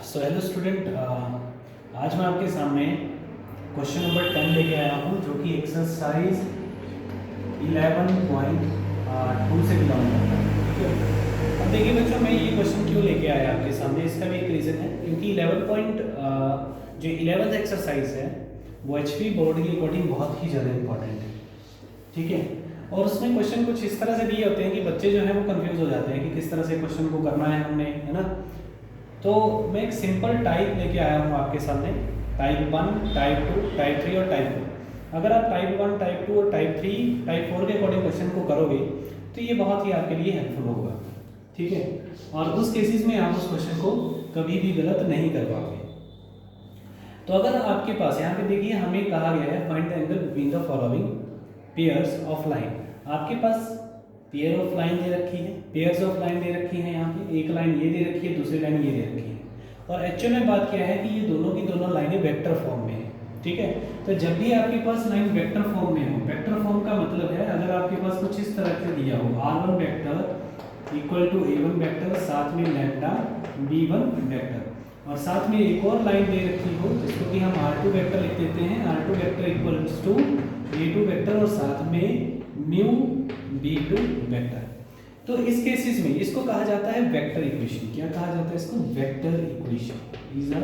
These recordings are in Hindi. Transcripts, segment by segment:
सो हेलो स्टूडेंट, आज मैं आपके सामने क्वेश्चन नंबर 10 लेके आया हूँ जो कि एक्सरसाइज 11.2 से बिलोंग करता है। ठीक है, अब देखिए बच्चों, मैं ये क्वेश्चन क्यों लेके आया आपके सामने, इसका भी एक रीज़न है क्योंकि 11th एक्सरसाइज है वो एचपी बोर्ड के अकॉर्डिंग बहुत ही ज़्यादा इंपॉर्टेंट है। ठीक है, और उसमें क्वेश्चन कुछ इस तरह से दिए होते हैं कि बच्चे जो है वो कंफ्यूज हो जाते हैं कि किस तरह से क्वेश्चन को करना है हमने, है ना। तो मैं एक सिंपल टाइप लेके आया हूँ आपके सामने, टाइप 1, टाइप 2, टाइप 3 और टाइप 4। अगर आप टाइप 1, टाइप 2 और टाइप 3, टाइप 4 के अकॉर्डिंग क्वेश्चन को करोगे तो ये बहुत ही आपके लिए हेल्पफुल होगा। ठीक है, और उस केसेस में आप उस क्वेश्चन को कभी भी गलत नहीं कर पाओगे। तो अगर आपके पास यहाँ पे देखिए हमें कहा गया है find the angle between the following pairs of line. आपके पास पेयर ऑफ लाइन दे रखी है, पेयर्स ऑफ लाइन दे रखी है, यहाँ पे एक लाइन ये दे रखी है, दूसरी लाइन ये दे रखी है, और एक्चुअल में बात क्या है कि ये दोनों की दोनों लाइनें वेक्टर फॉर्म में है। ठीक है, तो जब भी आपके पास लाइन वेक्टर फॉर्म में हो, वेक्टर फॉर्म का मतलब है अगर आपके पास कुछ इस तरह से दिया हो r1 vector equal to a1 vector, साथ में लैम्डा b1 वेक्टर, और साथ में एक और लाइन दे रखी हो जिसको कि हम r2 वेक्टर लिख देते हैं, r2 vector equals to a2 vector और साथ में म्यू b2 वेक्टर। तो इस केसेस में इसको कहा जाता है वेक्टर इक्वेशन। क्या कहा जाता है इसको? Vector equation. Is a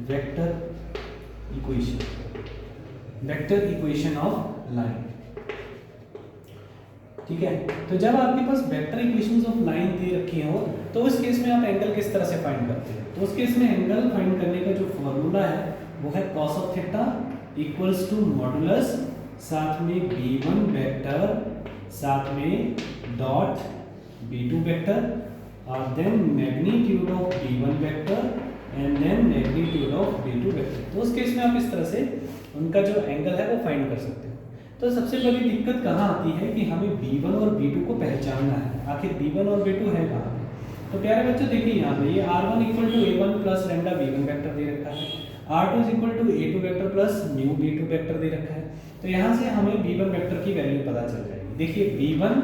vector equation, vector equation of line. ठीक है, तो जब आपके पास वेक्टर इक्वेशंस ऑफ लाइन दे रखी हो तो उस केस में आप एंगल किस तरह से फाइंड करते हैं? तो उस केस में एंगल फाइंड करने का जो फॉर्मूला है वो है cos of theta equals to modulus, साथ में b1 वेक्टर, साथ में डॉट b2 वेक्टर, और then magnitude of b1 vector and then magnitude of b2 vector. तो उस केस में आप इस तरह से उनका जो एंगल है वो फाइंड कर सकते हो। तो सबसे बड़ी दिक्कत कहाँ आती है कि हमें b1 और b2 को पहचानना है, आखिर b1 और b2 है कहाँ पे। तो प्यारे बच्चों देखिए यहाँ पे ये r1 equal to a1 plus lambda b1 vector दे रखा है, r2 is equal to a2 vector plus mu b2 vector दे रखा है। तो यहाँ से हमें b1 वेक्टर की वैल्यू पता चल जाएगी। देखिए b1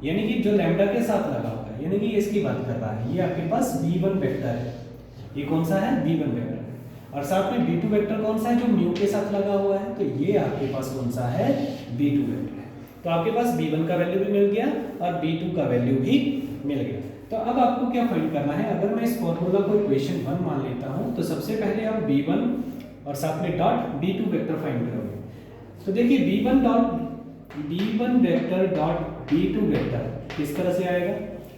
यानी कि जो लैम्डा के साथ लगा हुआ है, यानी कि इसकी बात कर रहा है, ये आपके पास b1 वेक्टर है। ये कौन सा है? b1 vector. और साथ में b2 वेक्टर कौन सा है? जो म्यू के साथ लगा हुआ है, तो ये आपके पास कौन सा है? b2 वेक्टर है। तो आपके पास b1 का वैल्यू भी मिल गया और b2 का वैल्यू भी मिल गया। तो अब आपको क्या फाइंड करना है? अगर मैं इस फॉर्मूला को इक्वेशन 1 मान लेता हूं तो सबसे पहले आप b1 और साथ में डॉट b2 वेक्टर फाइंड करोगे। तो देखिए b1 vector dot b2 vector किस तरह से आएगा?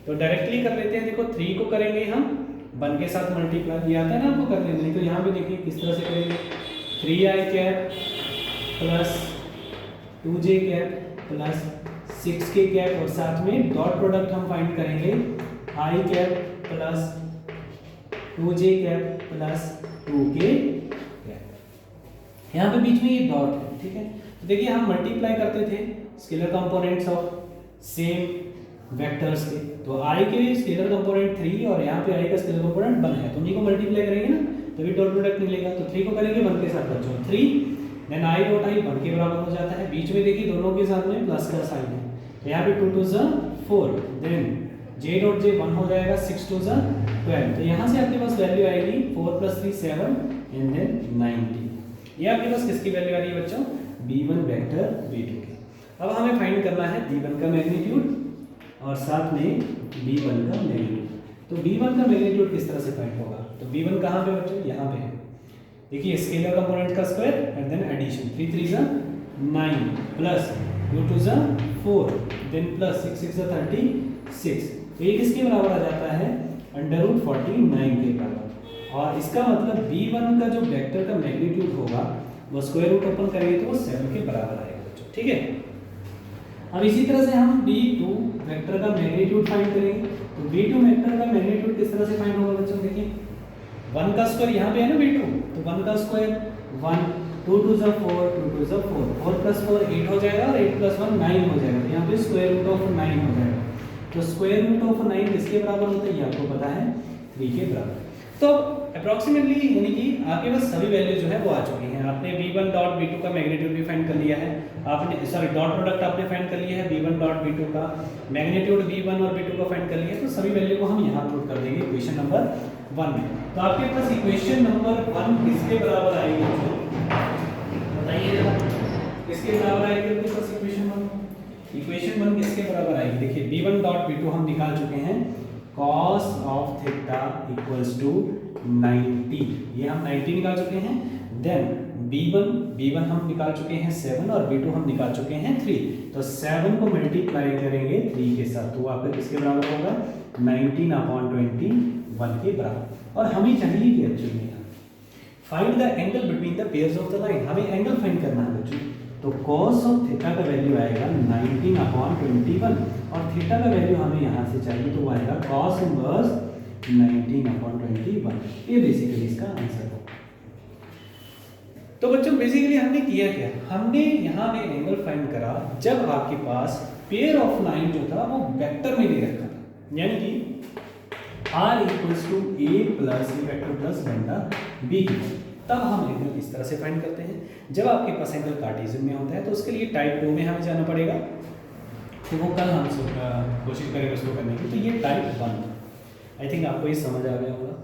तो डायरेक्टली कर लेते हैं। देखो 3 को करेंगे हम 1 के साथ मल्टीप्लाई, ये आता है ना आपको करने, नहीं तो यहाँ पे देखिए किस तरह से करेंगे। 3i cap plus 2j cap plus 6k cap, और साथ में डॉट प्रोडक्ट हम फाइंड करेंगे i cap plus 2j cap plus 2k cap. यहाँ पे बीच में ये डॉट है। ठीक है, तो देखिए हम मल्टीप्लाई करते थे scalar components of same vectors के, तो i के स्केलर कंपोनेंट 3 और यहाँ पे i का स्केलर कंपोनेंट 1 है, तो उन्हीं को मल्टीप्लाई करेंगे ना तभी डॉट प्रोडक्ट मिलेगा। तो 3 को करेंगे 1 के साथ बच्चों 3, देन i डॉट i 1 के बराबर हो जाता है। बीच में देखिए दोनों के साथ में प्लस का साइन है, तो यहाँ पे 2 2 ज़ा 4, देन j डॉट j 1 हो जाएगा, 6 2 ज़ा 12। तो यहाँ से आपके पास वैल्यू आएगी 4 + 3 7 एंड देन 90। ये आपके पास किसकी वैल्यू आ रही है बच्चों? b1 वेक्टर b2 की। अब हमें फाइंड करना है b1 का मैग्नीट्यूड और साथ में b1 का मैग्नीट्यूड। तो b1 का मैग्नीट्यूड किस तरह से फाइंड होगा? तो b1 कहाँ पे बच्चों? यहाँ पे है। देखिए स्केलर कंपोनेंट का स्क्वायर एंड देन एडिशन, 3 3 ज़ा 9 प्लस 2 2 ज़ा 4, देन प्लस 6 6 ज़ा 36। तो ये किसके बराबर आ जाता है? √49 के बराबर। और इसका मतलब b1 का जो वेक्टर का मैग्नीट्यूड होगा वो स्क्वायर रूट ओपन करेंगे तो वो 7 के बराबर आएगा बच्चों। ठीक है, अब इसी तरह से हम b2 वेक्टर का मैग्नीट्यूड फाइंड करेंगे। तो b2 वेक्टर का मैग्नीट्यूड किस तरह से फाइंड होगा बच्चों? देखिए 1 का स्क्वायर यहाँ पे है ना b2, तो 1 का स्क्वायर 1, 2 2 ज़ा 4, 2 2 ज़ा 4, 4 + 4 8 हो जाएगा और 8 + 1 9 हो जाएगा। तो यहाँ पे स्क्वायर रूट ऑफ 9 हो जाएगा। तो स्क्वायर रूट ऑफ 9 किसके बराबर होता है? ये आपको पता है 3 के बराबर। तो अप्रॉक्सीमेटली यानी कि आपके पास सभी वैल्यू जो है वो आ चुकी हैं। आपने b1 डॉट b2 का मैग्नीट्यूड भी फाइंड कर लिया है, आपने सॉरी डॉट प्रोडक्ट आपने फाइंड कर लिया है b1 डॉट b2 का, मैग्नीट्यूड b1 और b2 का फाइंड कर लिया है। तो सभी वैल्यू को हम यहाँ पुट कर देंगे इक्वेशन नंबर 1 में। तो आपके पास इक्वेशन नंबर 1 किसके बराबर आएगी बच्चों? बताइए जरा, किसके बराबर आएगी आपके पास इक्वेशन 1? इक्वेशन 1 किसके बराबर आएगी? देखिए b1 डॉट b2 हम निकाल चुके हैं, cos of theta equals to 90, ये हम 90 निकाल चुके हैं। देन b1 हम निकाल चुके हैं 7 और b2 हम निकाल चुके हैं 3। तो 7 को मल्टीप्लाई करेंगे 3 के साथ तो आपका किसके बराबर होगा? 19/21 के बराबर। और हमें चाहिए कि actually find the angle between the pairs of the line, हमें एंगल फाइंड करना है बच्चों। तो cos ऑफ थीटा का वैल्यू आएगा 19/21 और थीटा का वैल्यू हमें यहाँ से चाहिए तो वो आएगा cos इनवर्स 19/21। ये बेसिकली इसका आंसर है। तो बच्चों बेसिकली हमने किया क्या? हमने यहाँ पे एंगल फाइंड करा जब आपके पास पेयर ऑफ लाइन जो था वो वेक्टर में दे रखा था, यानी कि r equals to a plus A vector plus lambda b, तब हम एंगल इस तरह से फाइंड करते हैं। जब आपके पास एंगल कार्टेशियन में होता है तो उसके लिए टाइप 2 में हमें जाना पड़ेगा, तो वो कल हम कोशिश करेंगे उसको करने की। तो ये टाइप 1, आई थिंक आपको ये समझ आ गया होगा।